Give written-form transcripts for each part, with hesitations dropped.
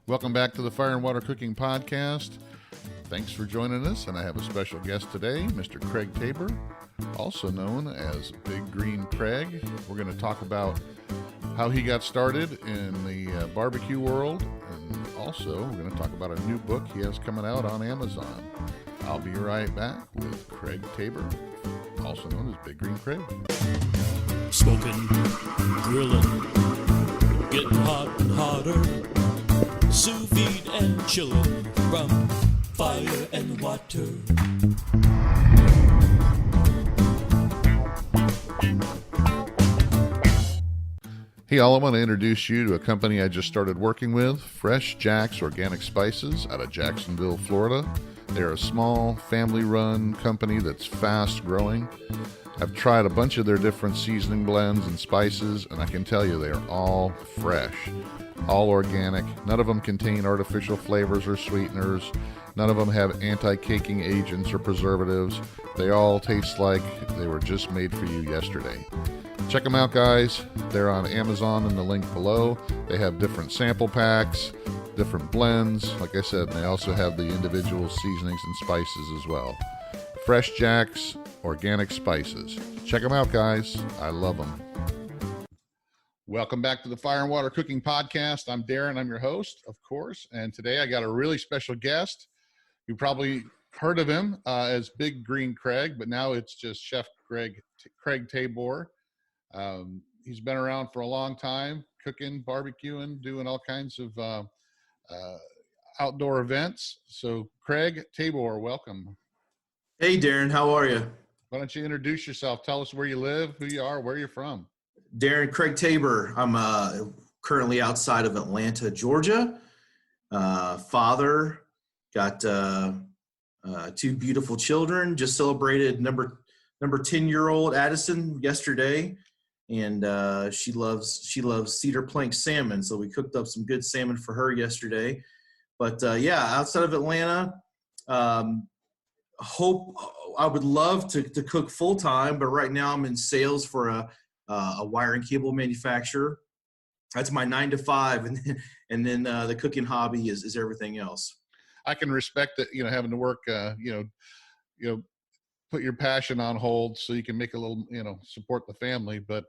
Welcome back to the Fire and Water Cooking Podcast. Thanks for joining us, and I have a special guest today, Mr. Craig Tabor, also known as Big Green Craig. We're going to talk about how he got started in the barbecue world, and also we're going to talk about a new book he has coming out on Amazon. I'll be right back with Craig Tabor, also known as Big Green Craig. Smoking, grilling, getting hot and hotter, sous vide and chilling from fire and water. Hey all, I want to introduce you to a company I just started working with, Fresh Jack's Organic Spices out of Jacksonville, Florida. They're a small, family-run company that's fast-growing. I've tried a bunch of their different seasoning blends and spices, and I can tell you they are all fresh, all organic. None of them contain artificial flavors or sweeteners. None of them have anti-caking agents or preservatives. They all taste like they were just made for you yesterday. Check them out, guys. They're on Amazon in the link below. They have different sample packs, different blends. Like I said, they also have the individual seasonings and spices as well. Fresh Jack's Organic Spices. Check them out, guys. I love them. Welcome back to the Fire and Water Cooking Podcast. I'm Darren. I'm your host, of course. And today I got a really special guest. You probably heard of him as Big Green Craig, but now it's just Chef Craig Tabor. He's been around for a long time, cooking, barbecuing, doing all kinds of outdoor events. So Craig Tabor, welcome. Hey, Darren, how are you? Why don't you introduce yourself? Tell us where you live, who you are, where you're from. Darren, Craig Tabor. I'm currently outside of Atlanta, Georgia. Father, got two beautiful children. Just celebrated number 10-year-old Addison yesterday. And she loves cedar plank salmon, so we cooked up some good salmon for her yesterday. But outside of Atlanta, I would love to cook full time, but right now I'm in sales for a wire and cable manufacturer. That's my 9 to 5, and then the cooking hobby is everything else. I can respect that, having to work, put your passion on hold so you can make a little, support the family. But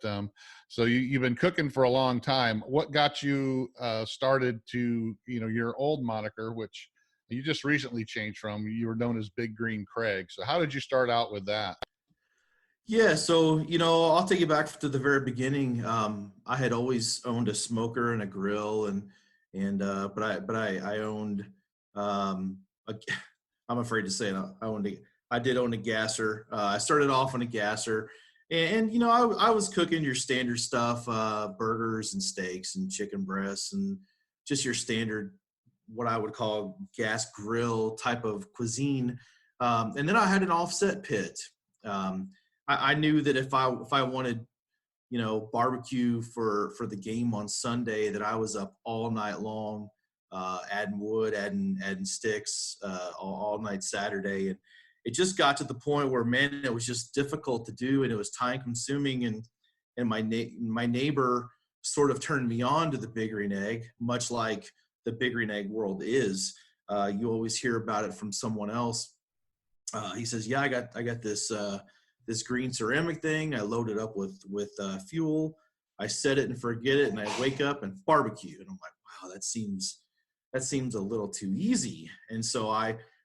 so you've been cooking for a long time. What got you started to, your old moniker, which you just recently changed from? You were known as Big Green Craig. So how did you start out with that? Yeah, so I'll take you back to the very beginning. I had always owned a smoker and a grill, but I owned I'm afraid to say it. I did own a gasser. I started off on a gasser, and I was cooking your standard stuff, burgers and steaks and chicken breasts and just your standard, what I would call gas grill type of cuisine. And then I had an offset pit. I knew that if I wanted, barbecue for the game on Sunday, that I was up all night long, adding wood, adding sticks, all night Saturday. And it just got to the point where, man, it was just difficult to do, and it was time consuming. And my neighbor sort of turned me on to the Big Green Egg, much like the Big Green Egg world is. You always hear about it from someone else. He says, "Yeah, I got this green ceramic thing. I load it up with fuel. I set it and forget it, and I wake up and barbecue." And I'm like, wow, that seems a little too easy. And so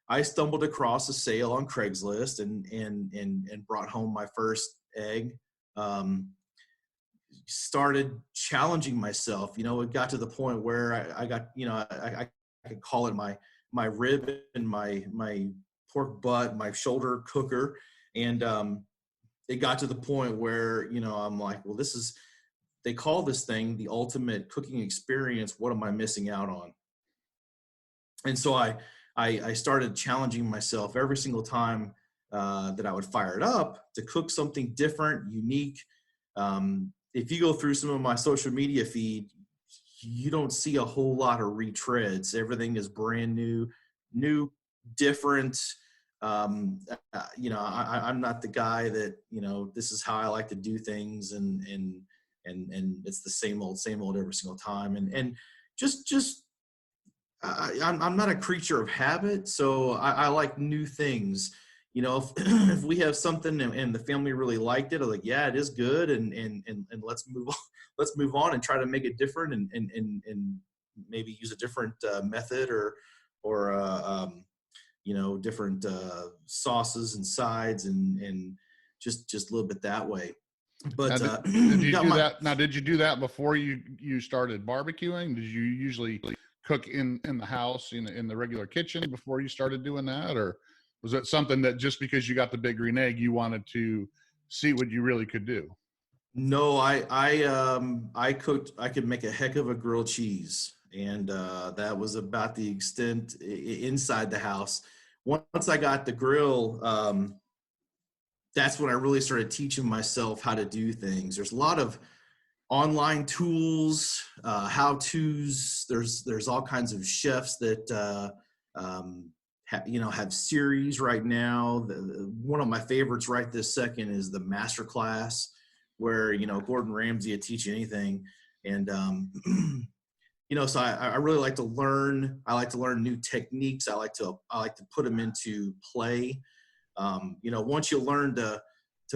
I stumbled across a sale on Craigslist and brought home my first egg. Started challenging myself. It got to the point where I got, I could call it my rib and my pork butt, my shoulder cooker. And it got to the point where, I'm like, well, they call this thing the ultimate cooking experience. What am I missing out on? And so I started challenging myself every single time that I would fire it up to cook something different, unique. If you go through some of my social media feed, you don't see a whole lot of retreads. Everything is brand new, different. I'm not the guy that, this is how I like to do things, and it's the same old every single time. And just I'm not a creature of habit, so I like new things. You know, if, if we have something and the family really liked it, I'm like, yeah, it is good, and let's move on. Let's move on and try to make it different, and maybe use a different method or you know, different sauces and sides and just a little bit that way. Now, But did you got do my that? Now, did you do that before you started barbecuing? Did you usually cook in the house in the regular kitchen before you started doing that, or was it something that just because you got the big green egg, you wanted to see what you really could do? No, I cooked. I could make a heck of a grilled cheese, and that was about the extent inside the house. Once I got the grill, that's when I really started teaching myself how to do things. There's a lot of online tools, how tos. There's all kinds of chefs that you know, have series right now. One of my favorites right this second is the master class, where you know Gordon Ramsay would teach you anything, and you know, so I really like to learn. I like to learn new techniques. I like to put them into play. You know, once you learn to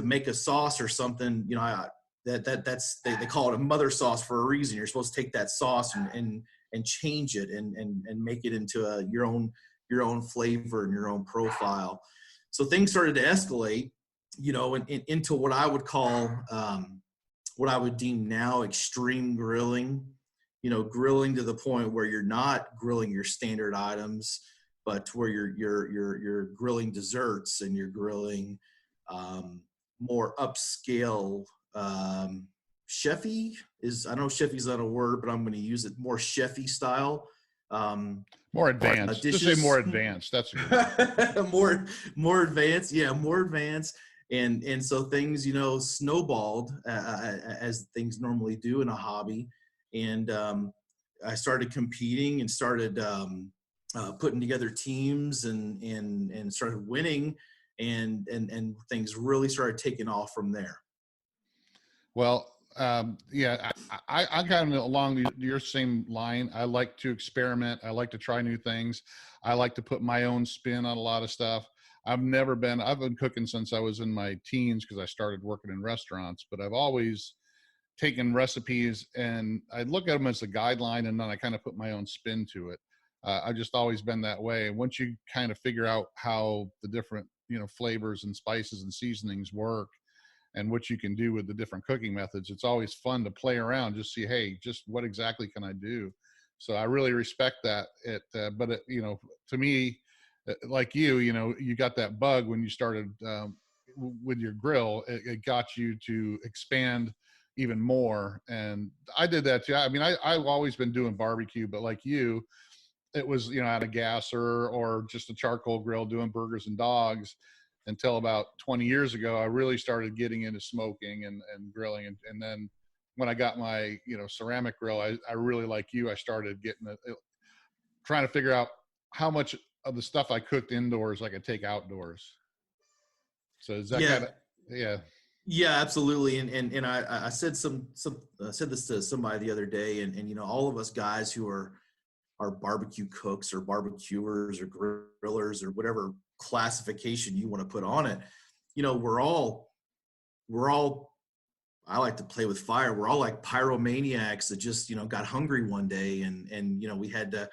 make a sauce or something, you know, that's they call it a mother sauce for a reason. You're supposed to take that sauce and change it and make it into your own flavor and your own profile. So things started to escalate, you know, into what I would call what I would deem now extreme grilling. You know, grilling to the point where you're not grilling your standard items, but where you're grilling desserts and you're grilling more upscale chefy is, I know chefy's not a word, but I'm going to use it, more chefy style More advanced. Just say more dishes. advanced. That's a good word. More advanced, yeah, more advanced. And so things, you know, snowballed as things normally do in a hobby. And I started competing and started putting together teams and started winning, and things really started taking off from there. Well, yeah, I kind of along your same line. I like to experiment. I like to try new things. I like to put my own spin on a lot of stuff. I've been cooking since I was in my teens because I started working in restaurants, but I've always taken recipes and I look at them as a guideline and then I kind of put my own spin to it. I've just always been that way. Once you kind of figure out how the different, you know, flavors and spices and seasonings work, and what you can do with the different cooking methods, it's always fun to play around, just see, hey, just what exactly can I do? So I really respect that. You know, to me, like you know, you got that bug when you started with your grill. It got you to expand even more, and I did that too. I mean, I've always been doing barbecue, but like you, it was, you know, at a gasser or just a charcoal grill doing burgers and dogs until about 20 years ago. I really started getting into smoking and grilling. And then when I got my, you know, ceramic grill, I really, like you, I started trying to figure out how much of the stuff I cooked indoors I could take outdoors. So is that kind Yeah, of, yeah. yeah, absolutely. And I said I said this to somebody the other day, and you know, all of us guys who are barbecue cooks or barbecuers or grillers or whatever classification you want to put on it, you know, we're all, I like to play with fire. We're all like pyromaniacs that just, you know, got hungry one day, and you know, we had to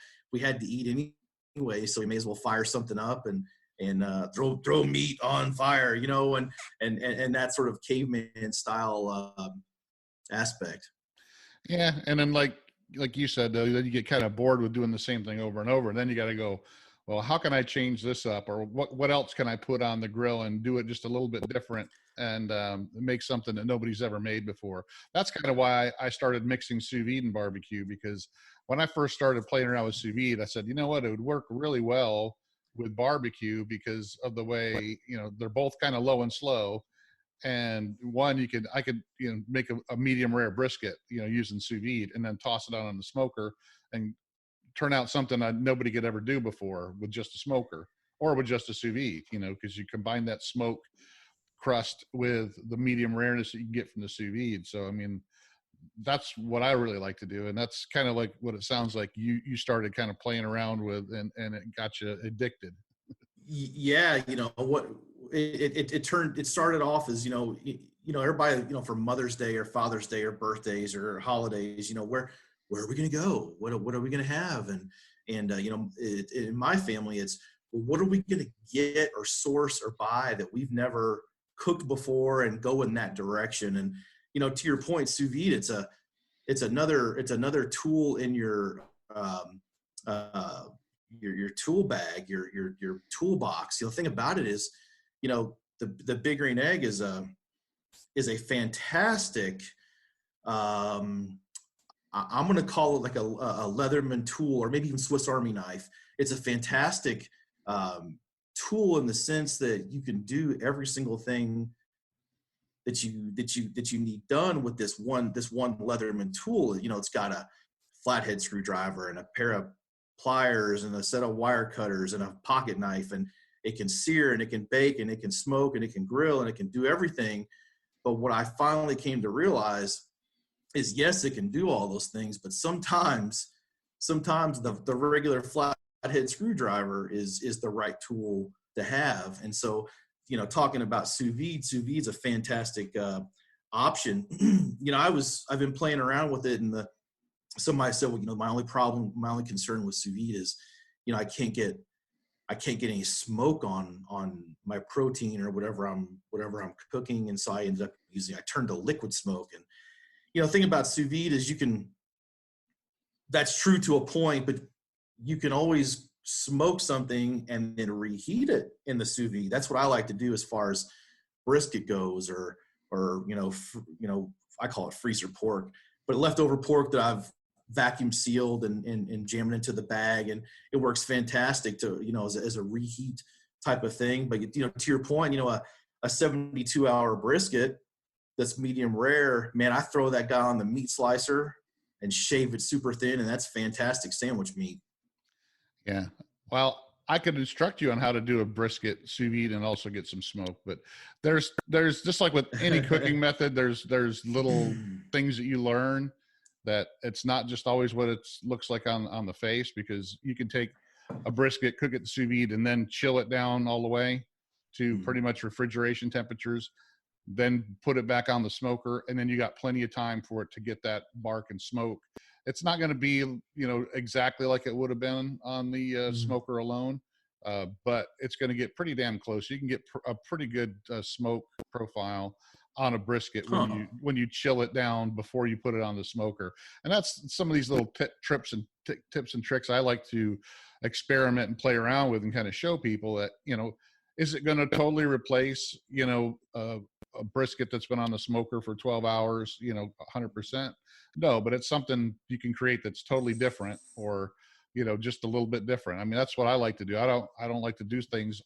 eat anyway, so we may as well fire something up and throw meat on fire, you know, and that sort of caveman style aspect. Yeah. And then like you said, though, then you get kind of bored with doing the same thing over and over. And then you got to go, well, how can I change this up? Or what else can I put on the grill and do it just a little bit different and make something that nobody's ever made before? That's kind of why I started mixing sous vide and barbecue, because when I first started playing around with sous vide, I said, you know what, it would work really well with barbecue because of the way, you know, they're both kind of low and slow. And one, I could, you know, make a medium rare brisket, you know, using sous vide and then toss it out on the smoker and turn out something that nobody could ever do before with just a smoker or with just a sous vide, you know, because you combine that smoke crust with the medium rareness that you can get from the sous vide. So, I mean, that's what I really like to do. And that's kind of like what it sounds like you started kind of playing around with, and it got you addicted. Yeah, what it started off as, everybody, for Mother's Day or Father's Day or birthdays or holidays, where are we going to go? What are we going to have? And in my family, it's, well, what are we going to get or source or buy that we've never cooked before, and go in that direction. And, to your point, sous vide, it's another tool in your tool bag, your toolbox. The thing about it is, the Big Green Egg is a fantastic, I'm going to call it like a Leatherman tool, or maybe even Swiss Army knife. It's a fantastic tool in the sense that you can do every single thing that you need done with this one Leatherman tool. It's got a flathead screwdriver and a pair of pliers and a set of wire cutters and a pocket knife, and it can sear and it can bake and it can smoke and it can grill and it can do everything. But what I finally came to realize is, yes, it can do all those things, but sometimes the regular flathead screwdriver is the right tool to have. And so, talking about sous vide is a fantastic option. I've been playing around with it, and somebody said, well, my only concern with sous vide is, I can't get any smoke on my protein or whatever I'm cooking. And so I turned to liquid smoke. And, the thing about sous vide is that's true to a point, but you can always smoke something and then reheat it in the sous vide. That's what I like to do as far as brisket goes, or I call it freezer pork, but leftover pork that I've vacuum sealed and jam it into the bag, and it works fantastic to, as a reheat type of thing. But, to your point, a 72-hour brisket that's medium rare, man, I throw that guy on the meat slicer and shave it super thin, and that's fantastic sandwich meat. Yeah. Well, I could instruct you on how to do a brisket sous vide and also get some smoke, but there's just like with any cooking method, there's little things that you learn, that it's not just always what it looks like on the face, because you can take a brisket, cook it sous vide, and then chill it down all the way to pretty much refrigeration temperatures, then put it back on the smoker, and then you got plenty of time for it to get that bark and smoke. It's not going to be, exactly like it would have been on the smoker alone, but it's going to get pretty damn close. You can get a pretty good smoke profile on a brisket when you chill it down before you put it on the smoker. And that's some of these little tips and tricks I like to experiment and play around with, and kind of show people that, is it going to totally replace, a brisket that's been on the smoker for 12 hours, 100%? No, but it's something you can create that's totally different, or, just a little bit different. I mean, that's what I like to do. I don't like to do things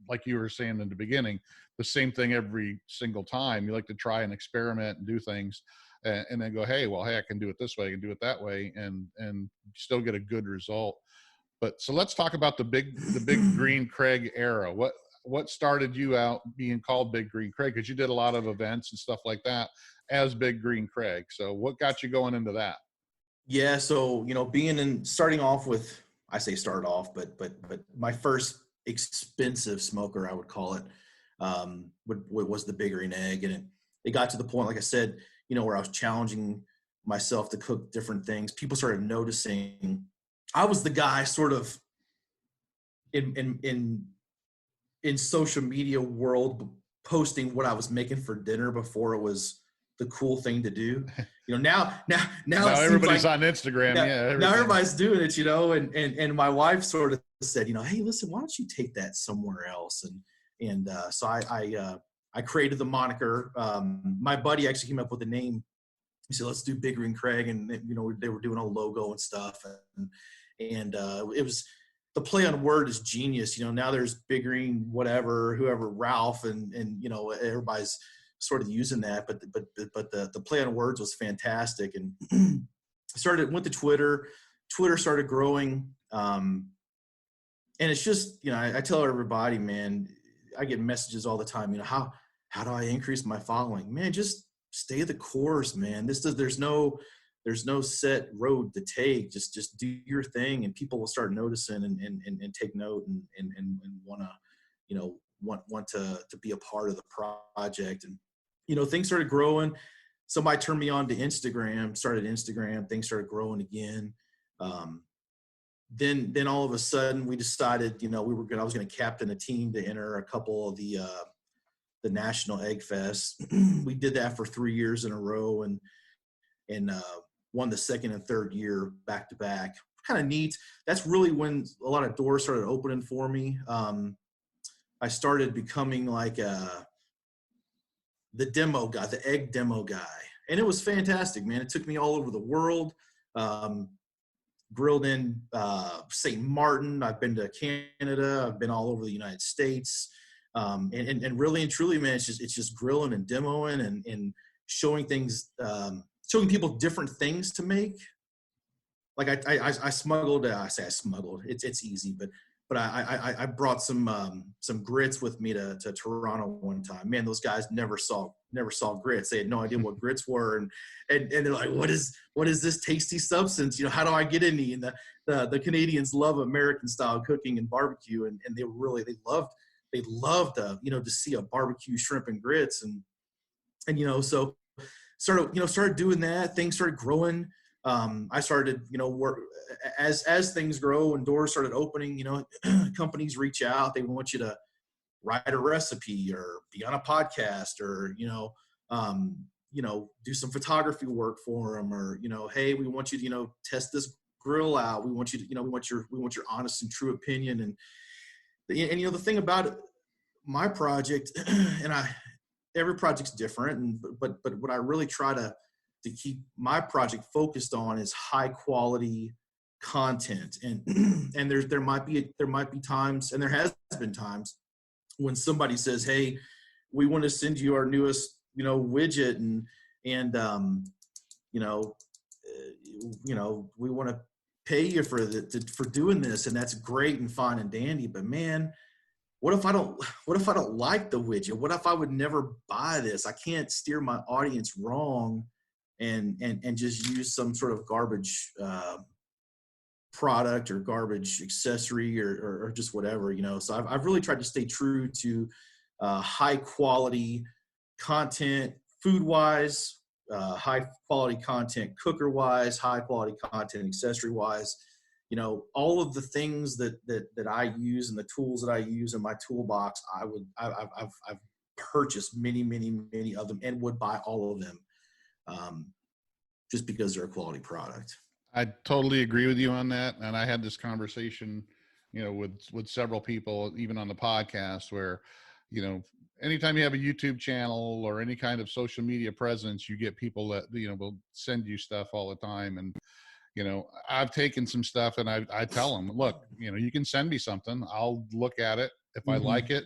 like you were saying in the beginning, the same thing every single time. You like to try and experiment and do things, and then go, hey, I can do it this way, I can do it that way, and still get a good result. But so let's talk about the big Green Craig era. What started you out being called Big Green Craig? Because you did a lot of events and stuff like that as Big Green Craig. So what got you going into that? Yeah. So, starting off with, I say start off, but my first expensive smoker, I would call it, was the Big Green Egg. And it got to the point, like I said, where I was challenging myself to cook different things. People started noticing I was the guy sort of in social media world posting what I was making for dinner before it was the cool thing to do. Now everybody's like, on Instagram. Now everybody's doing it, and my wife sort of said, hey, listen, why don't you take that somewhere else? And so I created the moniker. My buddy actually came up with the name. He said, let's do Big Green Craig. And, they were doing a logo and stuff. And it was, the play on word is genius. Now there's Big Green, whoever, Ralph, and everybody's sort of using that, but the play on words was fantastic. And went to Twitter started growing. And it's just, I tell everybody, man, I get messages all the time, how do I increase my following? Man, just stay the course, man. There's no set road to take. Just do your thing, and people will start noticing and take note and want to, want to be a part of the project. And, things started growing. Somebody turned me on to Instagram, started Instagram, things started growing again. Then all of a sudden we decided, I was going to captain a team to enter a couple of the National Egg Fest. We did that for 3 years in a row and won the second and third year back to back. Kind of neat. That's really when a lot of doors started opening for me. I started becoming like the demo guy, the egg demo guy. And it was fantastic, man. It took me all over the world. Grilled in St. Martin. I've been to Canada. I've been all over the United States. And really and truly, man, it's just grilling and demoing and showing things, showing people different things to make. Like I smuggled. I say I smuggled. It's easy, but I brought some grits with me to Toronto one time. Man, those guys never saw grits. They had no idea what grits were, and they're like, what is this tasty substance? How do I get any? And the Canadians love American style cooking and barbecue, and they loved to see a barbecue shrimp and grits, and so started doing that. Things started growing. I started, work as things grow and doors started opening, companies reach out. They want you to write a recipe or be on a podcast or, do some photography work for them or, hey, we want you to, test this grill out. We want you to, we want your honest and true opinion. And the thing about my project and every project's different. But what I really try to keep my project focused on is high quality content. And there might be times, and there has been times when somebody says, hey, we want to send you our newest, widget and we want to pay you for doing this. And that's great and fine and dandy, but man, what if I don't like the widget? What if I would never buy this? I can't steer my audience wrong and just use some sort of garbage product or garbage accessory or just whatever, So I've really tried to stay true to high quality content, food wise, high quality content, cooker wise, high quality content, accessory wise. All of the things that I use and the tools that I use in my toolbox, I've purchased many of them and would buy all of them. Just because they're a quality product. I totally agree with you on that. And I had this conversation, with several people, even on the podcast where, anytime you have a YouTube channel or any kind of social media presence, you get people that, will send you stuff all the time. And, I've taken some stuff and I tell them, look, you can send me something. I'll look at it. If I like it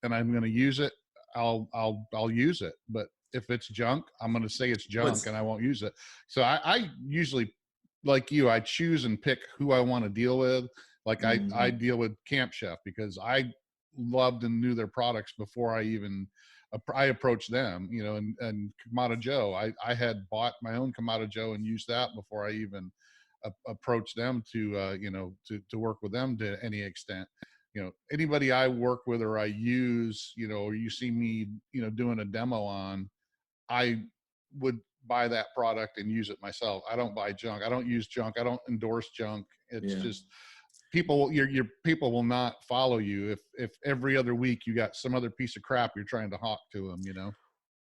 and I'm going to use it, I'll use it. But if it's junk, I'm going to say it's junk and I won't use it. So I usually, like you, I choose and pick who I want to deal with. Like I deal with Camp Chef because I loved and knew their products before I approached them, and Kamado Joe. I had bought my own Kamado Joe and used that before I even approached them to work with them to any extent. Anybody I work with or I use, or you see me, doing a demo on, I would buy that product and use it myself. I don't buy junk. I don't use junk. I don't endorse junk. It's just people, your people will not follow you if every other week you got some other piece of crap you're trying to hawk to them,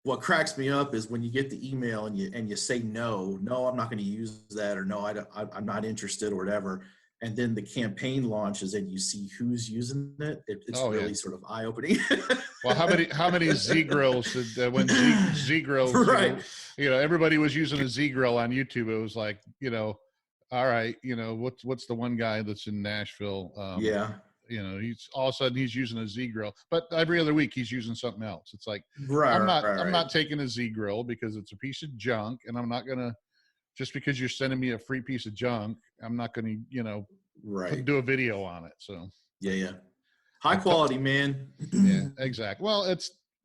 What cracks me up is when you get the email and you say, no, I'm not going to use that, or no, I'm not interested or whatever. And then the campaign launches and you see who's using it. It's really sort of eye-opening. Well, how many Z grills did when Z grills, right? Everybody was using a Z grill on YouTube. It was like, all right, what's the one guy that's in Nashville? He's all of a sudden he's using a Z grill, but every other week he's using something else. It's like, I'm not taking a Z grill because it's a piece of junk, and I'm not gonna. Just because you're sending me a free piece of junk, I'm not going to, do a video on it. So high quality, man. Yeah, exactly. Well,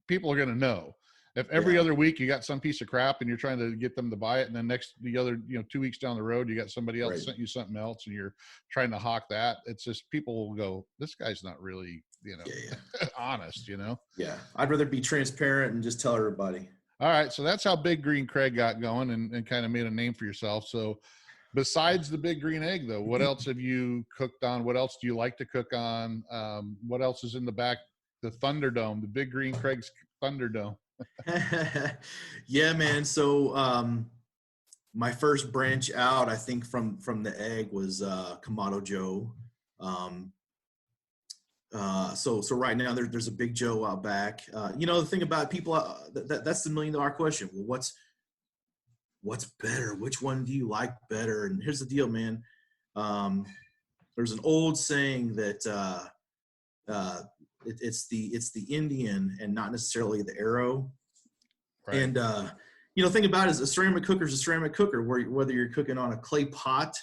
people are going to know. If every other week you got some piece of crap and you're trying to get them to buy it, and then the other 2 weeks down the road you got somebody else sent you something else and you're trying to hawk that, it's just people will go, this guy's not really honest. Yeah, I'd rather be transparent and just tell everybody. All right, so that's how Big Green Craig got going and kind of made a name for yourself. So besides the Big Green Egg, though, what else have you cooked on? What else do you like to cook on? What else is in the back? The Thunderdome, the Big Green Craig's Thunderdome. Yeah, man. So my first branch out, I think from the egg was Kamado Joe. So right now there's a Big Joe out back. The thing about people, that's the $1 million question. Well, what's better? Which one do you like better? And here's the deal, man. There's an old saying that it's the Indian and not necessarily the arrow. Right. And thing about it is a ceramic cooker is a ceramic cooker, whether you're cooking on a clay pot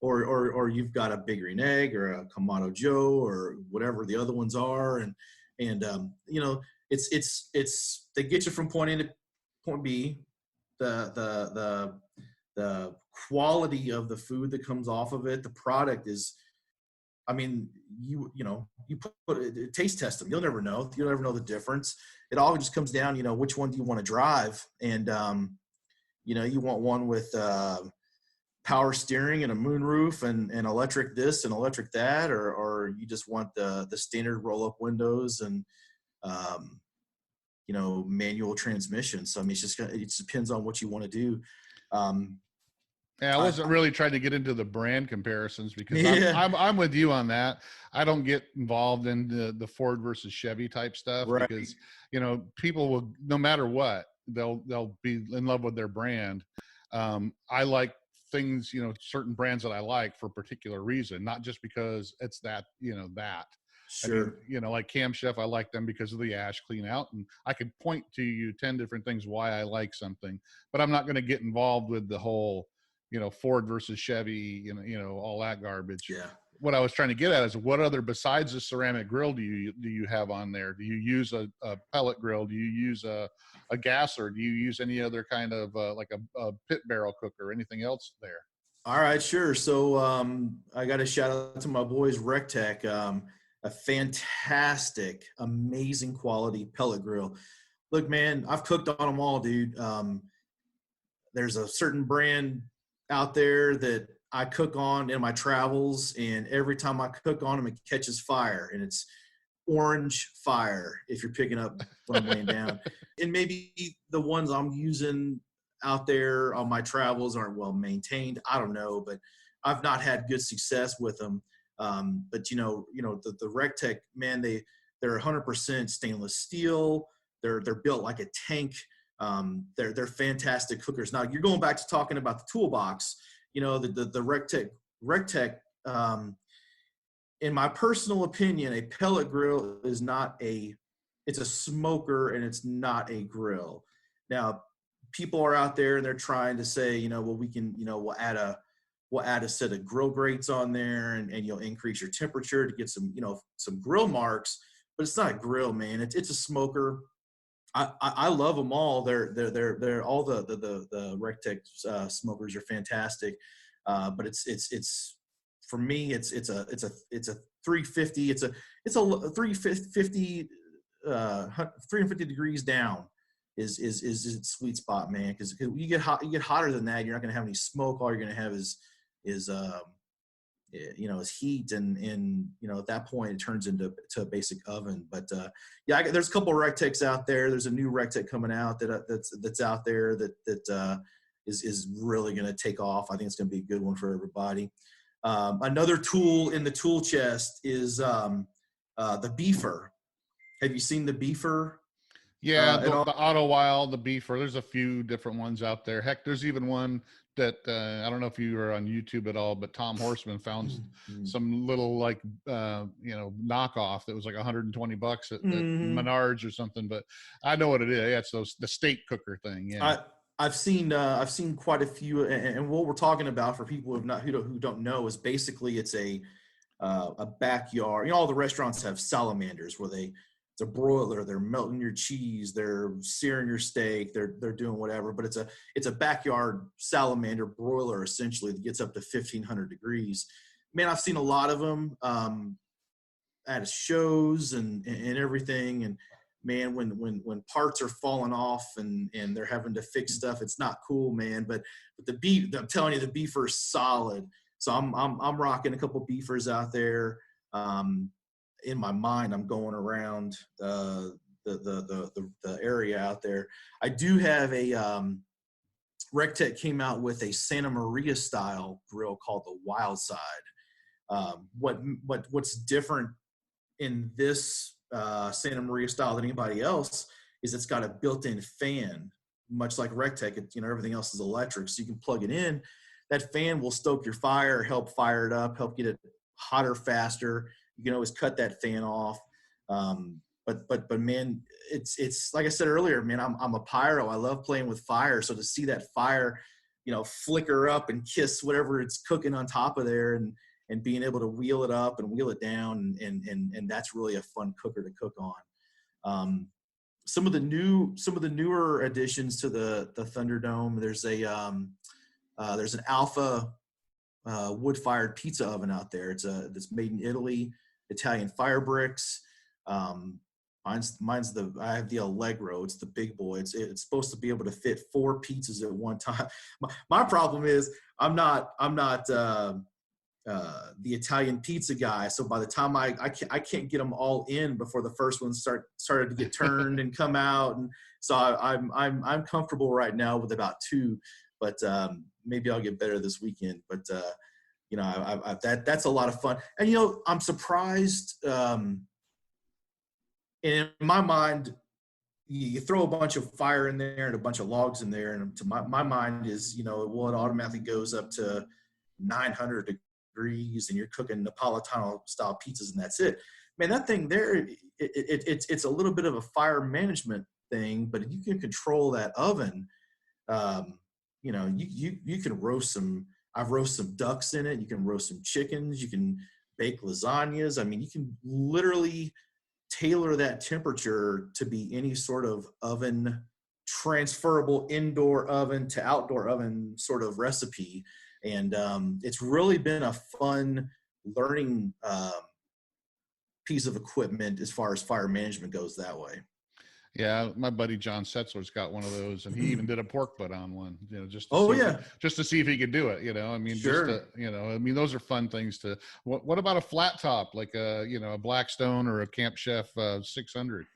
or you've got a Big Green Egg or a Kamado Joe or whatever the other ones are, and it's they get you from point A to point B. The quality of the food that comes off of it, the product is, I mean, you put it, taste test them. You'll never know the difference. It all just comes down, which one do you want to drive? And, you want one with power steering and a moonroof and electric this and electric that, or you just want the standard roll up windows and, manual transmission. So, I mean, it just depends on what you want to do. I wasn't really trying to get into the brand comparisons because I'm with you on that. I don't get involved in the Ford versus Chevy type stuff because, people will, no matter what, they'll be in love with their brand. I like things, certain brands that I like for a particular reason, not just because it's that. Sure. I mean, like Cam Chef, I like them because of the ash clean out, and I could point to you 10 different things why I like something, but I'm not going to get involved with the whole, Ford versus Chevy, all that garbage. Yeah. What I was trying to get at is what other, besides the ceramic grill, do you have on there? Do you use a pellet grill? Do you use a gasser? Do you use any other kind of like a pit barrel cooker or anything else there? All right, sure. So I got a shout out to my boys RecTech, a fantastic, amazing quality pellet grill. Look, man, I've cooked on them all, dude. There's a certain brand out there that I cook on in my travels, and every time I cook on them, it catches fire, and it's orange fire if you're picking up what I'm laying down. And maybe the ones I'm using out there on my travels aren't well maintained. I don't know, but I've not had good success with them. But the RecTech, man, they're 100% stainless steel. They're built like a tank. They're fantastic cookers. Now you're going back to talking about the toolbox, the RecTech, in my personal opinion, a pellet grill is not it's a smoker and it's not a grill. Now people are out there and they're trying to say, we can, we'll add a set of grill grates on there and you'll increase your temperature to get some, some grill marks, but it's not a grill, man. It's a smoker. I love them all. They're all the RecTech smokers are fantastic. But it's for me, it's a 350. It's a 350, 350 degrees down is its sweet spot, man. Because you get hotter than that, you're not going to have any smoke. All you're going to have is heat, and at that point it turns into a basic oven. But there's a couple of RecTechs out there. There's a new RecTech coming out that's out there that is really going to take off. I think it's going to be a good one for everybody. Another tool in the tool chest is the beefer. Have you seen the beefer? Yeah, the Auto Wild, the beefer. There's a few different ones out there. Heck, there's even one that I don't know if you were on YouTube at all, but Tom Horseman found some little knockoff that was like $120 at Menards or something. But I know what it is. Yeah, it's the steak cooker thing. Yeah, I've seen quite a few, and what we're talking about for people who don't know is basically it's a backyard. All the restaurants have salamanders where they it's a broiler. They're melting your cheese. They're searing your steak. They're doing whatever. But it's a backyard salamander broiler essentially that gets up to 1,500 degrees. Man, I've seen a lot of them at shows and everything. And man, when parts are falling off and they're having to fix stuff, it's not cool, man. But the beef, I'm telling you, the beefer is solid. So I'm rocking a couple beefers out there. In my mind, I'm going around the area out there. I do have a Rectech came out with a Santa Maria style grill called the Wild Side. What's different in this Santa Maria style than anybody else is it's got a built-in fan, much like Rectech. Everything else is electric, so you can plug it in. That fan will stoke your fire, help fire it up, help get it hotter faster. You can always cut that fan off. But man, it's like I said earlier, man, I'm a pyro. I love playing with fire. So to see that fire, flicker up and kiss whatever it's cooking on top of there and being able to wheel it up and wheel it down. And that's really a fun cooker to cook on. Some of the newer additions to the Thunderdome, there's an Alpha wood-fired pizza oven out there. It's made in Italy, Italian fire bricks. I have the Allegro. It's the big boy. It's supposed to be able to fit 4 pizzas at one time. My problem is I'm not the Italian pizza guy. So by the time I can't get them all in before the first one started to get turned and come out. And so I'm comfortable right now with about 2, but maybe I'll get better this weekend. But that's a lot of fun. And I'm surprised. In my mind, you throw a bunch of fire in there and a bunch of logs in there, and to my mind is, it automatically goes up to 900 degrees, and you're cooking Napolitano style pizzas, and that's it. Man, that thing there, it's a little bit of a fire management thing, but if you can control that oven, you can roast some. I've roasted some ducks in it. You can roast some chickens. You can bake lasagnas. I mean, you can literally tailor that temperature to be any sort of oven, transferable indoor oven to outdoor oven sort of recipe. And it's really been a fun learning piece of equipment as far as fire management goes that way. Yeah, my buddy John Setzler's got one of those, and he even did a pork butt on one. Just to see if he could do it. I mean, sure. Those are fun things to. What about a flat top like a Blackstone or a Camp Chef 600?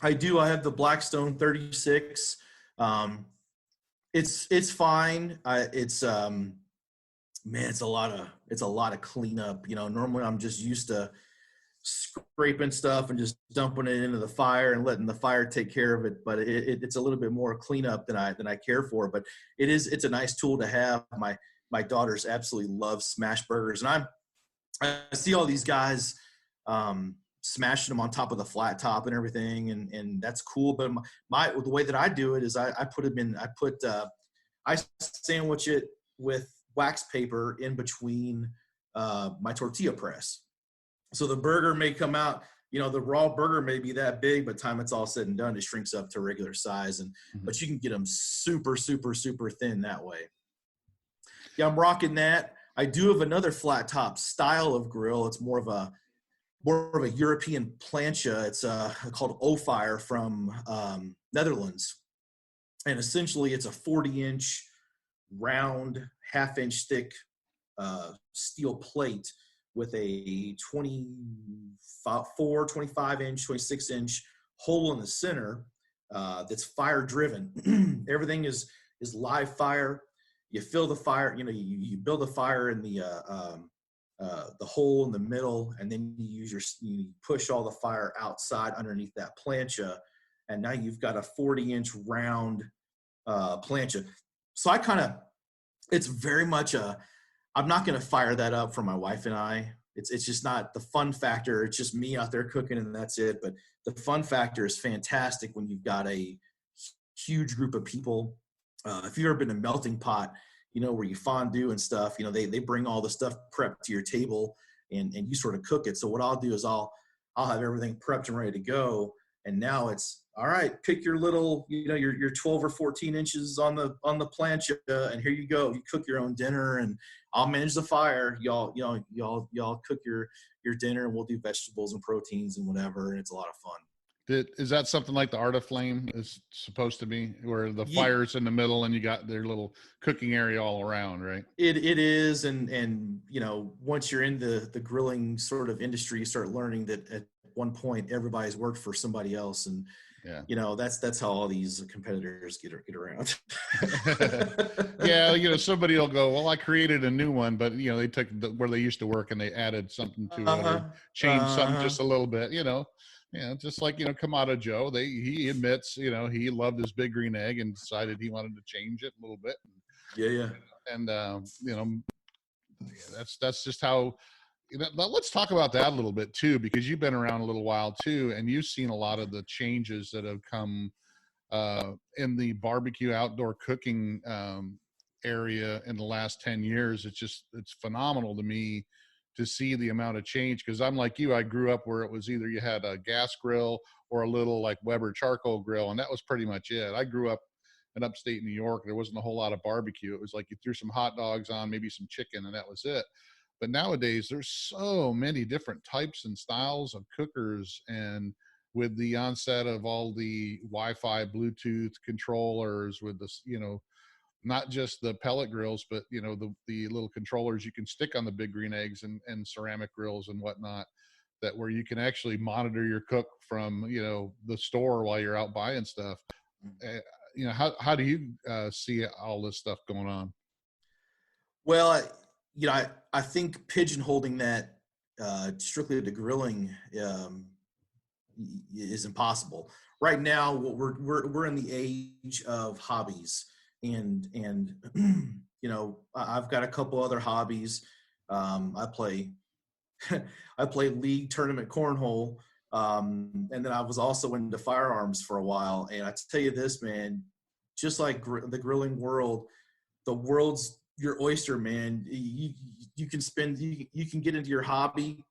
I do. I have the Blackstone 36. It's fine. It's a lot of cleanup. Normally I'm just used to scraping stuff and just dumping it into the fire and letting the fire take care of it. But it's a little bit more cleanup than I care for. But it's a nice tool to have. My daughters absolutely love smash burgers, and I see all these guys smashing them on top of the flat top and everything, and that's cool. But the way that I do it is I sandwich it with wax paper in between my tortilla press. So the burger may come out, the raw burger may be that big, but time it's all said and done, it shrinks up to regular size. But you can get them super, super, super thin that way. Yeah, I'm rocking that. I do have another flat top style of grill. It's more of a European plancha. It's called O-Fire from Netherlands. And essentially it's a 40-inch round, half-inch thick steel plate with a 25-inch, 26-inch hole in the center that's fire-driven. Everything is live fire. You fill the fire, you build a fire in the hole in the middle, and then you push all the fire outside underneath that plancha, and now you've got a 40-inch round plancha. So it's very much I'm not going to fire that up for my wife and I. It's just not the fun factor. It's just me out there cooking and that's it. But the fun factor is fantastic when you've got a huge group of people. If you've ever been to Melting Pot, where you fondue and stuff, they bring all the stuff prepped to your table and you sort of cook it. So what I'll do is I'll I'll have everything prepped and ready to go. And now it's all right. Pick your little, your 12 or 14 inches on the plancha, and here you go. You cook your own dinner, and I'll manage the fire. Y'all cook your dinner, and we'll do vegetables and proteins and whatever. And it's a lot of fun. Is that something like the Art of Flame is supposed to be, where the Yeah. fire's in the middle and you got their little cooking area all around, right? It is, and once you're in the grilling sort of industry, you start learning that at one point everybody's worked for somebody else, and yeah, that's how all these competitors get around. yeah. Somebody will go, well, I created a new one, but they took where they used to work and they added something to it or changed something just a little bit. Yeah, just like Kamado Joe, he admits he loved his big green egg and decided he wanted to change it a little bit. Yeah. And that's just how. Let's talk about that a little bit too, because you've been around a little while too, and you've seen a lot of the changes that have come in the barbecue outdoor cooking area in the last 10 years. It's phenomenal to me to see the amount of change, because I'm like you. I grew up where it was either you had a gas grill or a little like Weber charcoal grill, and that was pretty much it. I grew up in upstate New York. There wasn't a whole lot of barbecue. It was like you threw some hot dogs on, maybe some chicken, and that was it. But nowadays there's so many different types and styles of cookers, and with the onset of all the Wi-Fi Bluetooth controllers with this, not just the pellet grills, but the little controllers you can stick on the big green eggs and ceramic grills and whatnot, that where you can actually monitor your cook from the store while you're out buying stuff. How do you see all this stuff going on? Well, I think pigeonholing that strictly to grilling is impossible right now. What we're in the age of hobbies, and I've got a couple other hobbies. I play I play league tournament cornhole, and then I was also into firearms for a while. And I tell you this, man, just like the grilling world, the world's your oyster, man. You can spend, you can get into your hobby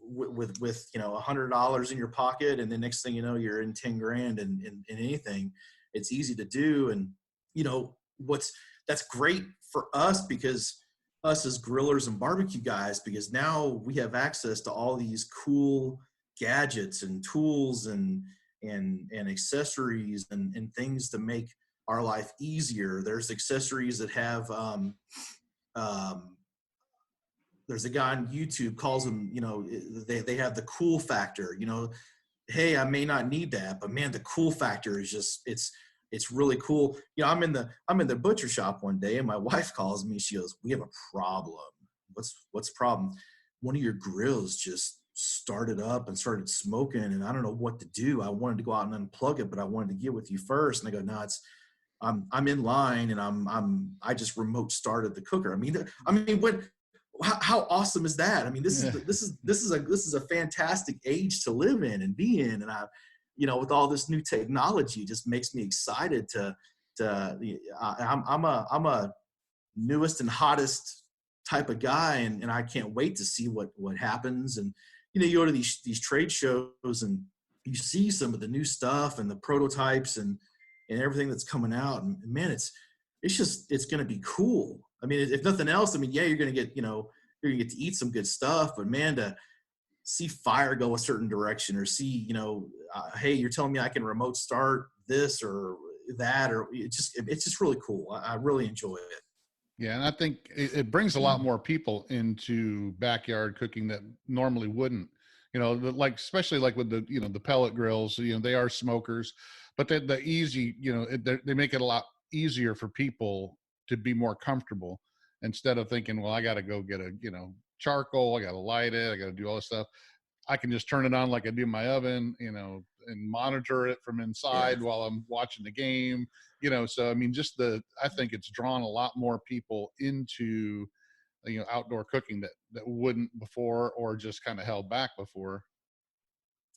with $100 in your pocket, and the next thing you know, you're in 10 grand in anything. It's easy to do, and that's great for us, because us as grillers and barbecue guys, because now we have access to all these cool gadgets and tools and accessories and things to make our life easier. There's accessories that have there's a guy on YouTube calls them, they have the cool factor. Hey, I may not need that, but man, the cool factor is just it's really cool. I'm in the butcher shop one day, and my wife calls me. She goes, "We have a problem." What's the problem? One of your grills just started up and started smoking, and I don't know what to do. I wanted to go out and unplug it, but I wanted to get with you first. And I go, "No, I'm in line, and I just remote started the cooker." I mean, how awesome is that? I mean, this is a fantastic age to live in and be in, and with all this new technology, it just makes me excited I'm a newest and hottest type of guy, and I can't wait to see what happens. And you go to these trade shows, and you see some of the new stuff and the prototypes and everything that's coming out, and man, it's going to be cool. I mean, if nothing else, I mean, yeah, you're going to get to eat some good stuff, but man, to see fire go a certain direction, or see, hey, you're telling me I can remote start this or that, or it's just really cool. I really enjoy it. Yeah, and I think it brings a lot more people into backyard cooking that normally wouldn't. Like especially like with the pellet grills. They are smokers, but the easy, they make it a lot easier for people to be more comfortable, instead of thinking, well, I got to go get a charcoal, I got to light it, I got to do all this stuff. I can just turn it on like I do my oven, and monitor it from inside while I'm watching the game, So, I mean, I think it's drawn a lot more people into, outdoor cooking that wouldn't before, or just kind of held back before.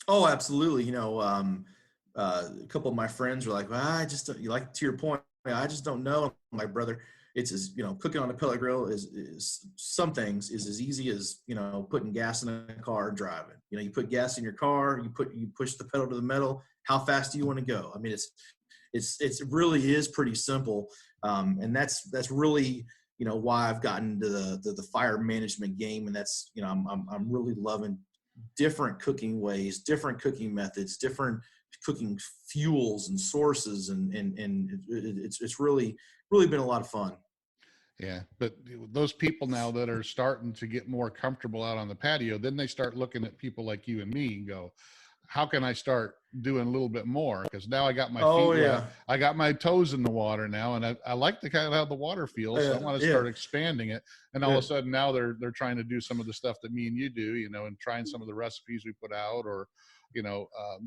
Oh, absolutely. A couple of my friends were like, well, I just don't, to your point, I just don't know, my brother. it's as, cooking on a pellet grill is some things is as easy as, putting gas in a car and driving. You put gas in your car, you push the pedal to the metal. How fast do you want to go? I mean, it really is pretty simple. And that's really, why I've gotten to the fire management game. And that's, I'm really loving different cooking ways, different cooking methods, different cooking fuels and sources. And it's really been a lot of fun. Yeah, but those people now that are starting to get more comfortable out on the patio, then they start looking at people like you and me and go, how can I start doing a little bit more? Because now I got my feet wet. I got my toes in the water now, and I like the kind of how the water feels. So I want to start expanding it. And all of a sudden now they're trying to do some of the stuff that me and you do, and trying some of the recipes we put out, or,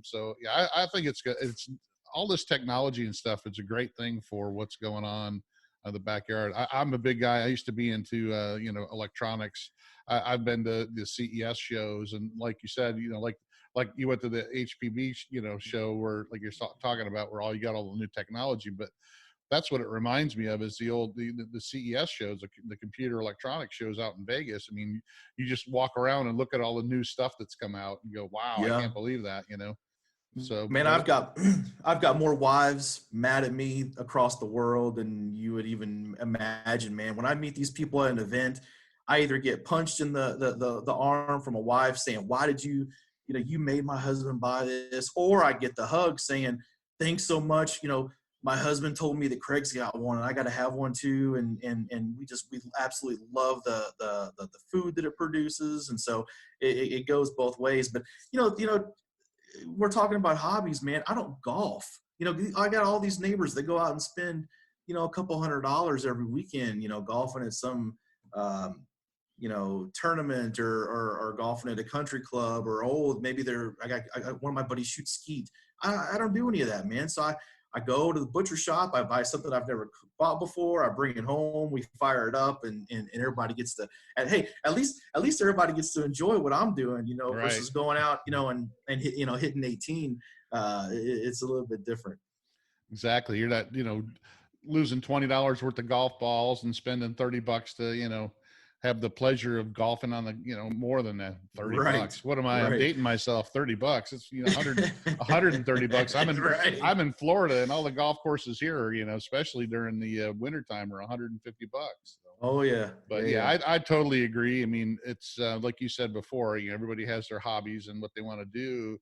so yeah, I think it's good. It's all this technology and stuff. It's a great thing for what's going on in the backyard. I'm a big guy. I used to be into, electronics. I've been to the CES shows, and like you said, like you went to the HPB, show where, like you're talking about, where you got all the new technology. But that's what it reminds me of, is the CES shows, the computer electronics shows out in Vegas. I mean, you just walk around and look at all the new stuff that's come out and go, wow, I can't believe that, So, man, I've got more wives mad at me across the world than you would even imagine, man. When I meet these people at an event, I either get punched in the arm from a wife saying, why did you made my husband buy this? Or I get the hug saying, thanks so much. My husband told me that Craig's got one and I got to have one too. And we absolutely love the food that it produces. And so it goes both ways. But, we're talking about hobbies, man. I don't golf. I got all these neighbors that go out and spend, a couple $100 every weekend, golfing at some, tournament or golfing at a country club, or maybe I got one of my buddies shoots skeet. I don't do any of that, man. So I go to the butcher shop, I buy something I've never bought before, I bring it home, we fire it up, and everybody gets to, and hey, at least everybody gets to enjoy what I'm doing, right, versus going out, and hitting 18. It's a little bit different. Exactly. You're not, losing $20 worth of golf balls and spending $30 to, have the pleasure of golfing on the, more than that, $30. What am I? I'm dating myself. $30. It's, 130 bucks. I'm in Florida, and all the golf courses here are, especially during the wintertime, are 150 bucks. So. Oh yeah. But I totally agree. I mean, it's like you said before, everybody has their hobbies and what they want to do.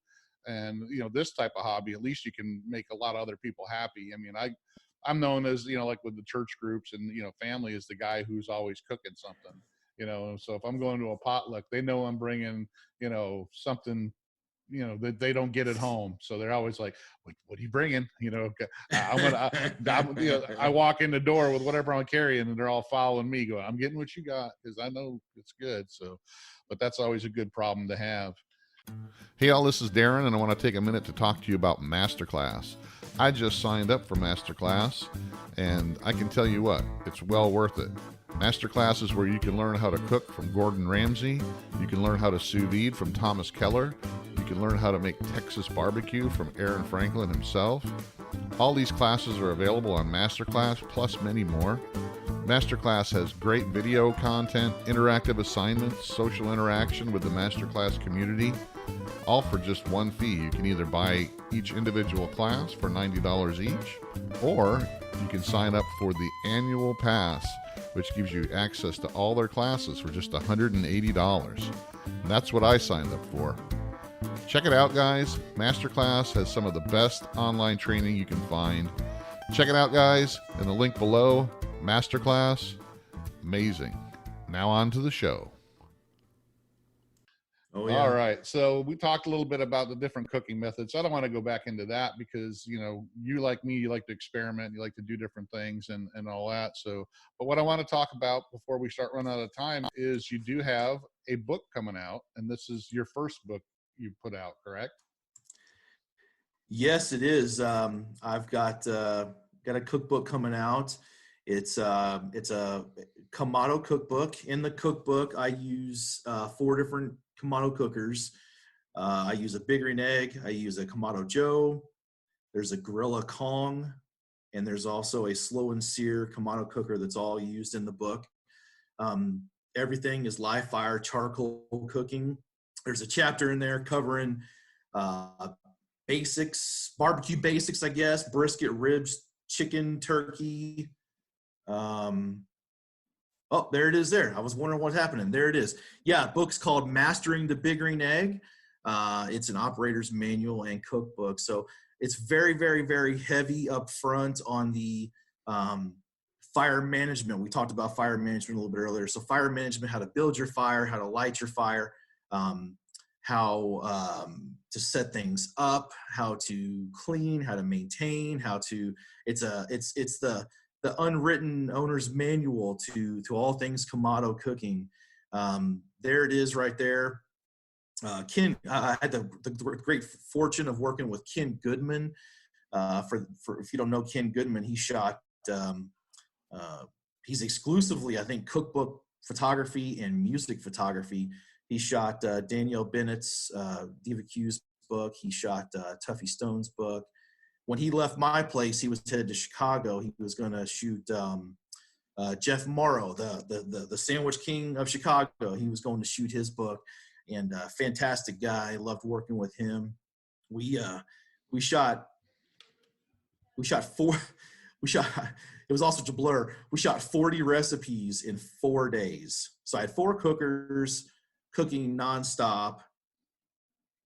And, this type of hobby, at least you can make a lot of other people happy. I mean, I'm known as, like with the church groups and, family, is the guy who's always cooking something, so if I'm going to a potluck, they know I'm bringing, something, that they don't get at home. So they're always like, what are you bringing? I walk in the door with whatever I'm carrying, and they're all following me going, I'm getting what you got, because I know it's good. So, but that's always a good problem to have. Hey all, this is Darren, and I want to take a minute to talk to you about Masterclass. I just signed up for Masterclass, and I can tell you what, it's well worth it. Masterclass is where you can learn how to cook from Gordon Ramsay. You can learn how to sous vide from Thomas Keller. You can learn how to make Texas barbecue from Aaron Franklin himself. All these classes are available on Masterclass, plus many more. Masterclass has great video content, interactive assignments, social interaction with the Masterclass community, all for just one fee. You can either buy each individual class for $90 each, or you can sign up for the annual pass, which gives you access to all their classes for just $180. And that's what I signed up for. Check it out, guys. Masterclass has some of the best online training you can find. Check it out, guys, in the link below. Masterclass, amazing. Now on to the show. Oh, yeah. All right. So we talked a little bit about the different cooking methods. I don't want to go back into that because, you like me, you like to experiment, you like to do different things and all that. So, but what I want to talk about before we start running out of time is you do have a book coming out, and this is your first book you put out, correct? Yes, it is. I've got a cookbook coming out. It's a Kamado cookbook. In the cookbook, I use 4 different Kamado cookers. I use a Big Green Egg. I use a Kamado Joe. There's a Gorilla Kong. and there's also a slow and sear Kamado cooker that's all used in the book. Everything is live fire charcoal cooking. There's a chapter in there covering basics, barbecue basics, I guess, brisket, ribs, chicken, turkey. Oh, there it is there. I was wondering what's happening. There it is. Yeah, book's called Mastering the Big Green Egg. It's an operator's manual and cookbook. So it's very, very, very heavy up front on the fire management. We talked about fire management a little bit earlier. So fire management, how to build your fire, how to light your fire, how to set things up, how to clean, how to maintain, it's the unwritten owner's manual to all things Kamado cooking. There it is right there. Ken, I had the great fortune of working with Ken Goodman. For if you don't know Ken Goodman, he shot, he's exclusively, I think, cookbook photography and music photography. He shot Danielle Bennett's Diva Q's book. He shot Tuffy Stone's book. When he left my place, he was headed to Chicago. He was going to shoot Jeff Morrow, the Sandwich King of Chicago. He was going to shoot his book, and fantastic guy. Loved working with him. We shot four. It was all such a blur. We shot 40 recipes in 4 days. So I had 4 cookers cooking nonstop,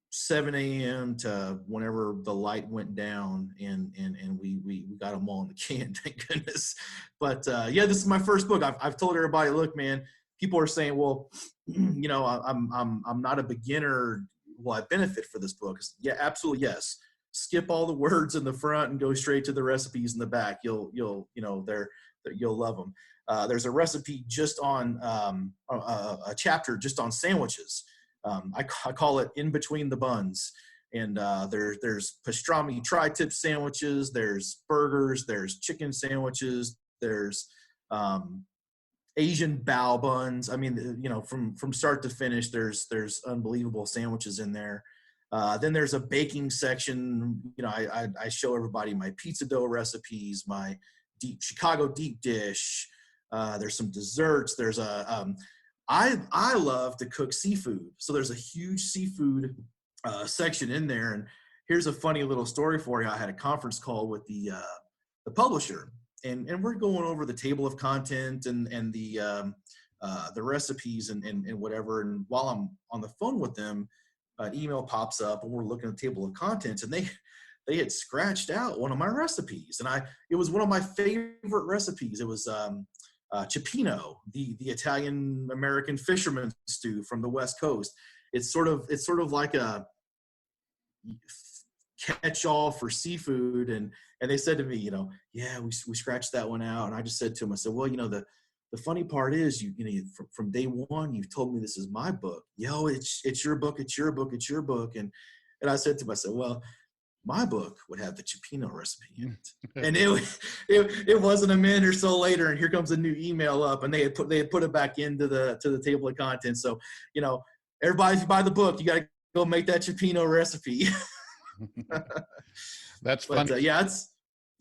7 a.m. to whenever the light went down, and we got them all in the can, thank goodness. But yeah, this is my first book. I've told everybody, look, man, people are saying, well, you know, I'm not a beginner. Will I benefit for this book? Yeah, absolutely, yes. Skip all the words in the front and go straight to the recipes in the back. You'll love them. There's a recipe just on a chapter just on sandwiches. I call it In Between the Buns. And there's pastrami tri-tip sandwiches, there's burgers, there's chicken sandwiches, there's Asian bao buns. I mean, you know, from start to finish, there's unbelievable sandwiches in there. Then there's a baking section. You know, I show everybody my pizza dough recipes, my Chicago deep dish. There's some desserts. There's I love to cook seafood. So there's a huge seafood section in there. And here's a funny little story for you. I had a conference call with the publisher, and we're going over the table of content and the recipes and whatever. And while I'm on the phone with them, an email pops up and we're looking at the table of contents, and they had scratched out one of my recipes. And it was one of my favorite recipes. It was cioppino, the Italian American fisherman stew from the West Coast. It's sort of like a catch-all for seafood, and they said to me, you know, yeah, we scratched that one out. And I just said to him, I said, well, you know, the funny part is, you know, from day one, you've told me this is my book. Yo, it's your book, it's your book, it's your book. And I said to him, I said, well, my book would have the cioppino recipe in it. And it wasn't a minute or so later, and here comes a new email up, and they had put it back into the table of contents. So, you know, everybody, if you buy the book, you got to go make that cioppino recipe. That's fun. But yeah,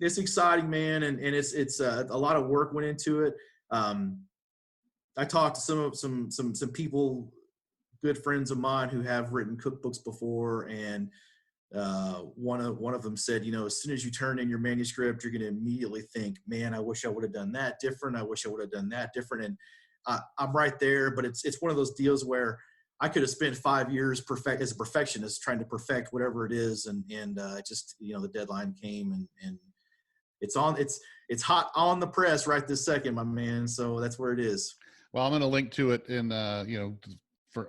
it's exciting, man, and it's a lot of work went into it. I talked to some people, good friends of mine, who have written cookbooks before, and one of them said, you know, as soon as you turn in your manuscript, you're going to immediately think, man, I wish I would have done that different. I wish I would have done that different. And I'm right there, but it's one of those deals where I could have spent 5 years as a perfectionist trying to perfect whatever it is. And just, you know, the deadline came, and it's hot on the press right this second, my man. So that's where it is. Well, I'm going to link to it in, you know,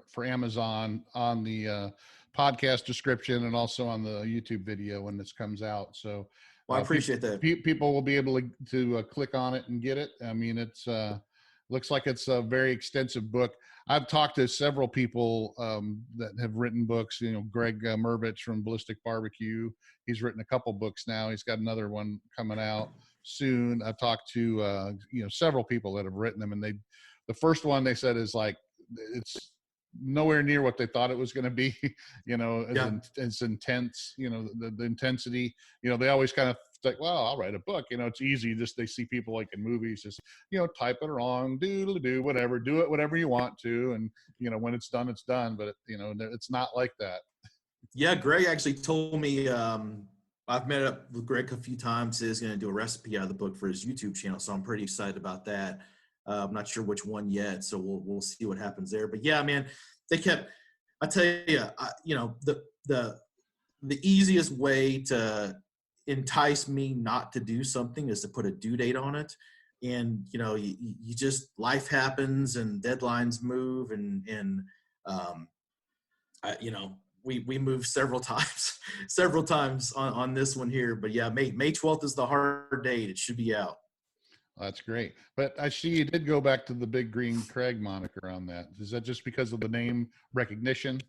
for Amazon on the podcast description, and also on the YouTube video when this comes out. So well, I appreciate that. People will be able to click on it and get it. I mean, it's looks like it's a very extensive book. I've talked to several people that have written books. You know, Greg Mervich from Ballistic Barbecue. He's written a couple books now. He's got another one coming out soon. I've talked to you know, several people that have written them, and the first one they said is like, it's nowhere near what they thought it was going to be. You know, it's intense. You know, the intensity. You know, they always kind of like, well, I'll write a book. It's easy. Just they see people like in movies, just type it wrong, do whatever, do it whatever you want to, and when it's done, it's done. But it's not like that. Yeah, Greg actually told me. I've met up with Greg a few times. He's going to do a recipe out of the book for his YouTube channel, so I'm pretty excited about that. I'm not sure which one yet, so we'll see what happens there. But yeah, man, they kept. I tell you, the easiest way to entice me not to do something is to put a due date on it. And you just, life happens and deadlines move, and we moved several times on this one here. But yeah, May 12th is the hard date. It should be out. That's great. But I see you did go back to the Big Green Craig moniker on that. Is that just because of the name recognition?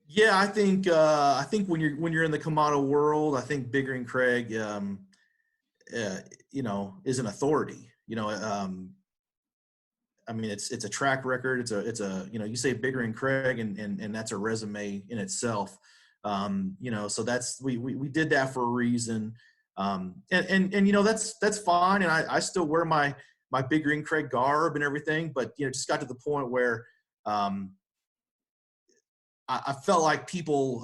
Yeah, I think when you're in the Kamado world, I think Big Green Craig, is an authority. I mean, it's a track record. It's a you say Big Green Craig, and that's a resume in itself. So that's we did that for a reason. And that's fine. And I still wear my Big Green Craig garb and everything, but just got to the point where I felt like people.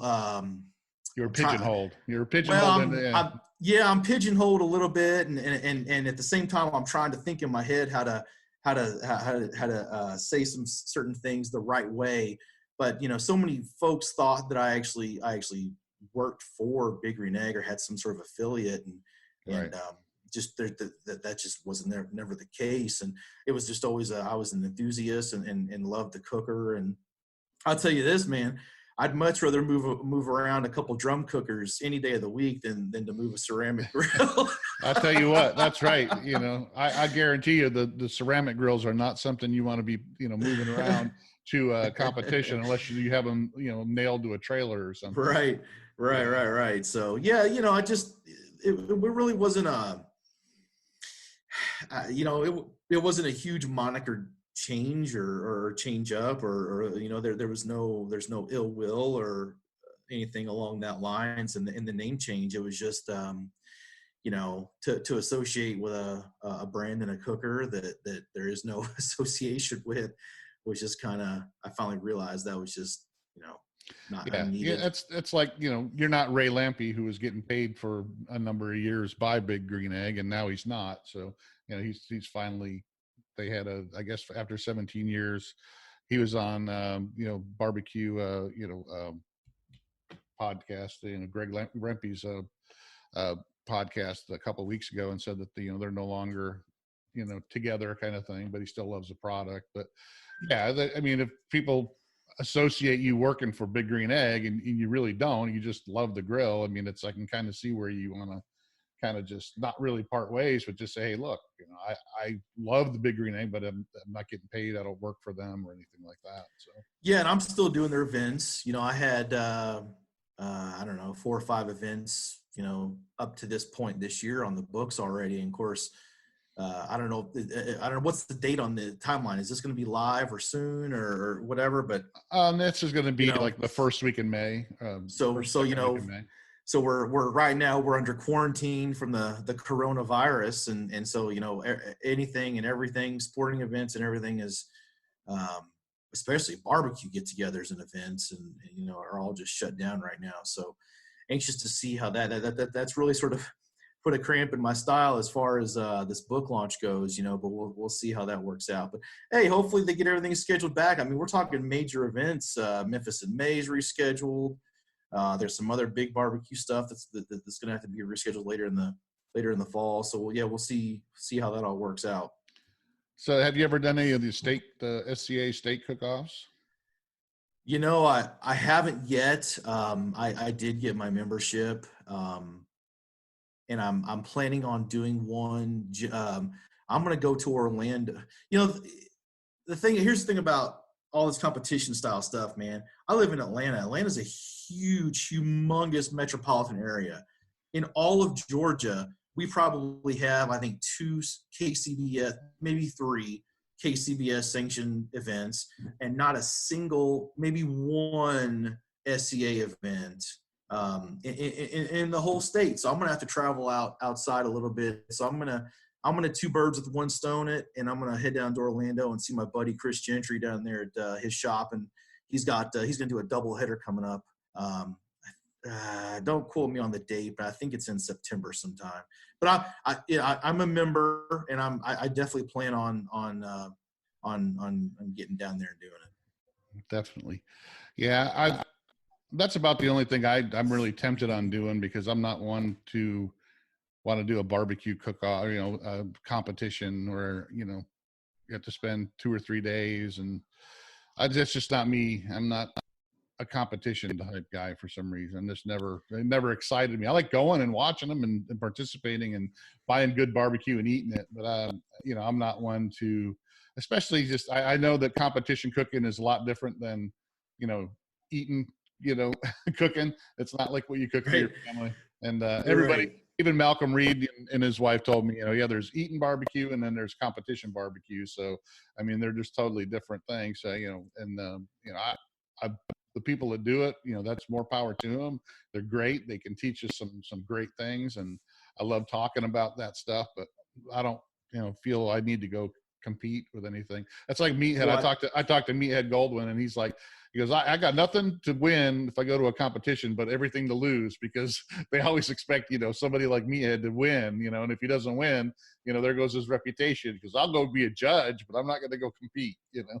You're pigeonholed. You're pigeonholed. Well, I'm pigeonholed a little bit, and at the same time, I'm trying to think in my head how to say some certain things the right way. But so many folks thought that I actually worked for Big Green Egg or had some sort of affiliate, and just that just wasn't never the case. And it was just always I was an enthusiast and loved the cooker. And I'll tell you this, man, I'd much rather move around a couple drum cookers any day of the week than to move a ceramic grill. I'll tell you what, that's right. I guarantee you the ceramic grills are not something you want to be, moving around to a competition unless you have them, nailed to a trailer or something. Right. So yeah, it really wasn't it wasn't a huge moniker change or change up or there's no ill will or anything along that lines in the name change. It was just to associate with a brand and a cooker that there is no association with, was just kind of, I finally realized that was just not needed. Yeah, it's like you're not Ray Lampe, who was getting paid for a number of years by Big Green Egg, and now he's not. So he's finally. They had I guess after 17 years, he was on, barbecue, podcast, Greg Rempe's podcast a couple of weeks ago, and said that, they're no longer, together kind of thing, but he still loves the product. But yeah, if people associate you working for Big Green Egg and you really don't, you just love the grill. I can kind of see where you want to kind of just not really part ways, but just say, hey, look, I love the Big Green Egg, but I'm not getting paid. I don't work for them or anything like that. So yeah, and I'm still doing their events. I had I don't know, 4 or 5 events, up to this point this year on the books already. And of course, I don't know what's the date on the timeline. Is this going to be live or soon or whatever? But this is going to be like the first week in May. So we're right now we're under quarantine from the coronavirus, and so anything and everything, sporting events and everything is, especially barbecue get-togethers and events, and are all just shut down right now. So anxious to see how that's really sort of put a cramp in my style as far as this book launch goes. But we'll see how that works out. But hey, hopefully they get everything scheduled back. We're talking major events. Memphis in May is rescheduled. There's some other big barbecue stuff that's going to have to be rescheduled later in the fall. So we'll see how that all works out. So have you ever done any of the SCA state cook-offs? I haven't yet. I did get my membership, and I'm planning on doing one. I'm going to go to Orlando. Here's the thing about all this competition style stuff, man. I live in Atlanta. Atlanta's a huge, humongous metropolitan area. In all of Georgia, we probably have, I think, 2 KCBS, maybe 3 KCBS sanctioned events, and not a single, maybe 1 SCA event in the whole state. So I'm gonna have to travel outside a little bit. So I'm gonna two birds with one stone it, and I'm gonna head down to Orlando and see my buddy Chris Gentry down there at his shop, and he's gonna do a double header coming up. Don't quote me on the date, but I think it's in September sometime. But I'm a member, and I definitely plan on getting down there and doing it. Definitely. Yeah. That's about the only thing I'm really tempted on doing, because I'm not one to want to do a barbecue cook-off, a competition where, you have to spend 2 or 3 days, and that's just not me. I'm not a competition type guy for some reason. It never excited me. I like going and watching them and participating and buying good barbecue and eating it. But, I'm not one to, especially I know that competition cooking is a lot different than, eating, cooking. It's not like what you cook for your family. And everybody, Right. even Malcolm Reed and his wife told me, there's eating barbecue and then there's competition barbecue. So, I mean, they're just totally different things. So, I the people that do it, that's more power to them. They're great. They can teach us some great things. And I love talking about that stuff, but I don't, feel I need to go compete with anything. That's like Meathead. Well, I talked to Meathead Goldwyn, and he goes, I got nothing to win if I go to a competition, but everything to lose, because they always expect, somebody like Meathead to win, and if he doesn't win, there goes his reputation, because I'll go be a judge, but I'm not going to go compete,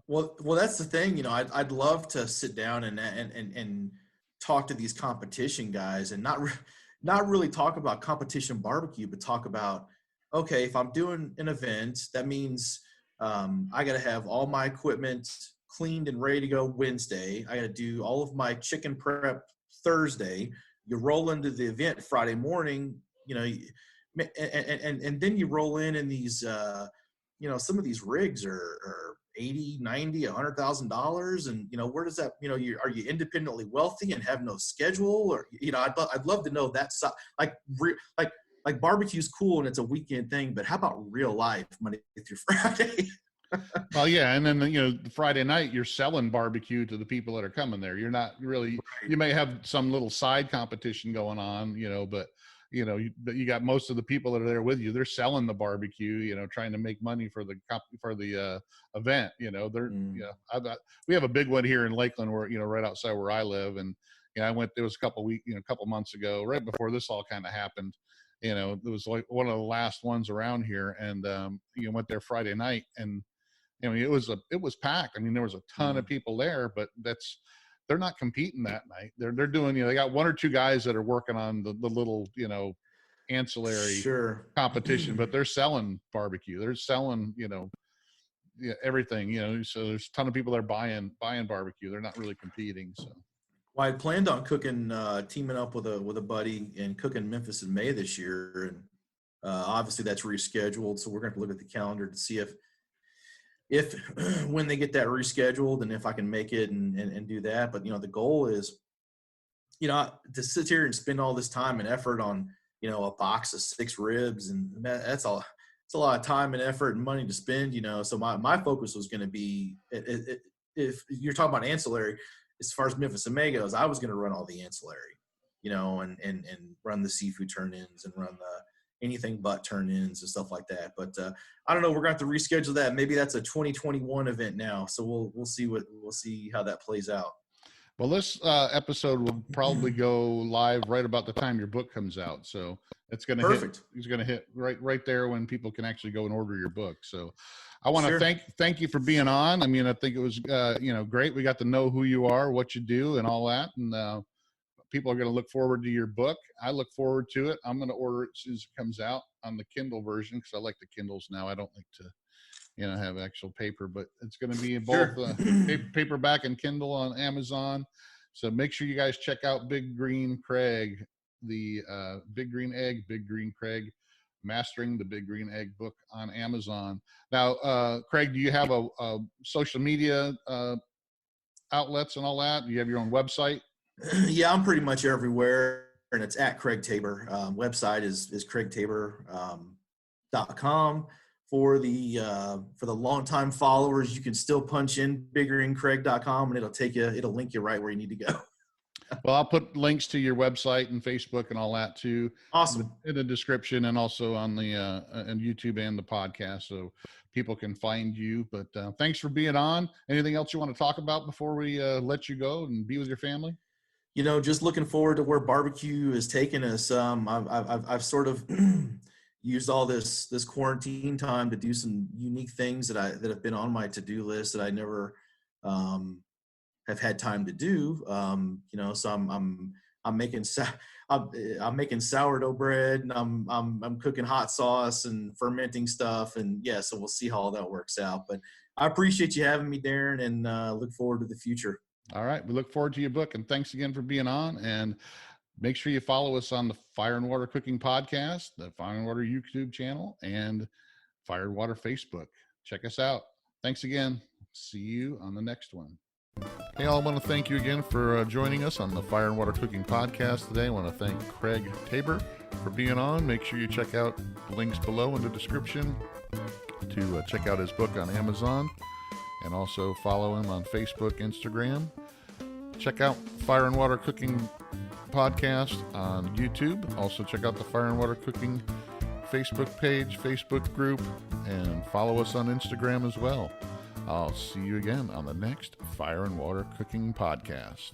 Well, that's the thing, I'd love to sit down and talk to these competition guys, and not really talk about competition barbecue, but talk about, okay, if I'm doing an event, that means I got to have all my equipment cleaned and ready to go Wednesday. I got to do all of my chicken prep Thursday. You roll into the event Friday morning, and then you roll in these, some of these rigs are $80, $90, $100,000, and where does that, are you independently wealthy and have no schedule, or I'd love to know that side. Like barbecue's cool and it's a weekend thing, but how about real life, Monday through Friday? Well, yeah. And then, Friday night, you're selling barbecue to the people that are coming there. You're not really, Right. You may have some little side competition going on, but you got most of the people that are there with you. They're selling the barbecue, trying to make money for the event. We have a big one here in Lakeland, where, right outside where I live. And, I went, it was a couple months ago, right before this all kind of happened. It was like one of the last ones around here. And, went there Friday night, and, it was packed. I mean, there was a ton of people there, but they're not competing that night. They're doing, they got 1 or 2 guys that are working on the little, ancillary Sure. competition, but they're selling barbecue. They're selling, everything, so there's a ton of people that are buying barbecue. They're not really competing. So. Well, I planned on cooking, teaming up with a buddy and cooking Memphis in May this year, and obviously that's rescheduled. So we're going to look at the calendar to see if when they get that rescheduled, and if I can make it and do that. But the goal is, to sit here and spend all this time and effort on a box of 6 ribs, and it's a lot of time and effort and money to spend. So my focus was going to be, if you're talking about ancillary. As far as Memphis and May goes, I was going to run all the ancillary, and run the seafood turn-ins and run the anything but turn-ins and stuff like that. But I don't know. We're going to have to reschedule that. Maybe that's a 2021 event now. So we'll see how that plays out. Well, this episode will probably go live right about the time your book comes out. So it's going to hit. It's going to hit right there when people can actually go and order your book. So I want to thank you for being on. I mean, I think it was great. We got to know who you are, what you do, and all that. And people are going to look forward to your book. I look forward to it. I'm going to order it as soon as it comes out on the Kindle version, because I like the Kindles now. I don't like to have actual paper, but it's going to be in both paperback and Kindle on Amazon. So make sure you guys check out Big Green Craig, the Big Green Egg, Big Green Craig, Mastering the Big Green Egg book on Amazon. Now, Craig, do you have a social media outlets and all that? Do you have your own website? Yeah, I'm pretty much everywhere, and it's at Craig Tabor. Website is craigtabor.com. For the longtime followers, you can still punch in biggreencraig.com, and it'll link you right where you need to go. Well, I'll put links to your website and Facebook and all that too Awesome. in the description, and also on the and YouTube and the podcast, so people can find you. But thanks for being on. Anything else you want to talk about before we let you go and be with your family? Just looking forward to where barbecue is taking us. I've sort of used all this quarantine time to do some unique things that have been on my to-do list that I never have had time to do. So I'm making I'm making sourdough bread, and I'm cooking hot sauce and fermenting stuff, and yeah. So we'll see how all that works out. But I appreciate you having me, Darren, and look forward to the future. All right. We look forward to your book, and thanks again for being on. And make sure you follow us on the Fire and Water Cooking Podcast, the Fire and Water YouTube channel, and Fire and Water Facebook. Check us out. Thanks again. See you on the next one. Hey, all, I want to thank you again for joining us on the Fire and Water Cooking Podcast today. I want to thank Craig Tabor for being on. Make sure you check out the links below in the description to check out his book on Amazon, and also follow him on Facebook, Instagram. Check out Fire and Water Cooking Podcast on YouTube. Also check out the Fire and Water Cooking Facebook page, Facebook group, and follow us on Instagram as well. I'll see you again on the next Fire and Water Cooking Podcast.